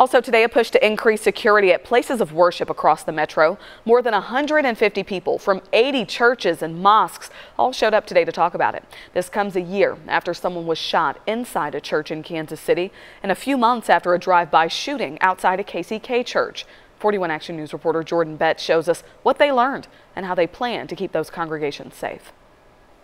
Also today, a push to increase security at places of worship across the metro. More than 150 people from 80 churches and mosques all showed up today to talk about it. This comes a year after someone was shot inside a church in Kansas City and a few months after a drive-by shooting outside a KCK church. 41 Action News reporter Jordan Betts shows us what they learned and how they plan to keep those congregations safe.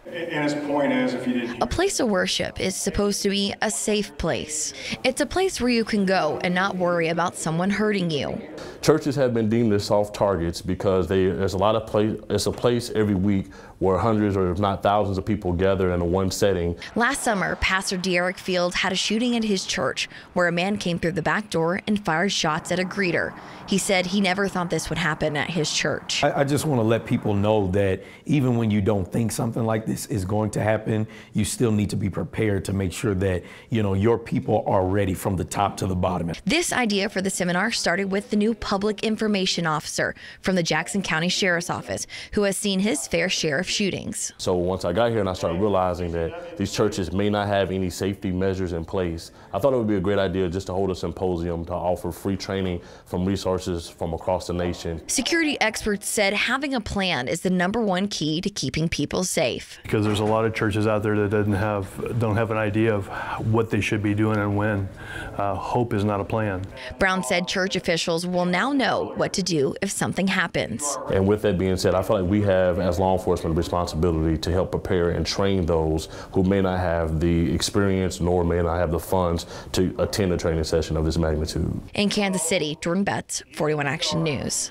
And his point is, if you didn't... A place of worship is supposed to be a safe place. It's a place where you can go and not worry about someone hurting you. Churches have been deemed as soft targets because there's a lot of it's a place every week where hundreds or if not thousands of people gather in one setting. Last summer, Pastor Derek Field had a shooting at his church where a man came through the back door and fired shots at a greeter. He said he never thought this would happen at his church. I just want to let people know that even when you don't think something like this is going to happen, you still need to be prepared to make sure that, your people are ready from the top to the bottom. This idea for the seminar started with the new public information officer from the Jackson County Sheriff's Office, who has seen his fair share of shootings. So once I got here and I started realizing that these churches may not have any safety measures in place, I thought it would be a great idea just to hold a symposium to offer free training from resources from across the nation. Security experts said having a plan is the #1 key to keeping people safe. Because there's a lot of churches out there that don't have an idea of what they should be doing and when. Hope is not a plan. Brown said church officials will now know what to do if something happens. And with that being said, I feel like we have, as law enforcement, a responsibility to help prepare and train those who may not have the experience nor may not have the funds to attend a training session of this magnitude. In Kansas City, Jordan Betts, 41 Action News.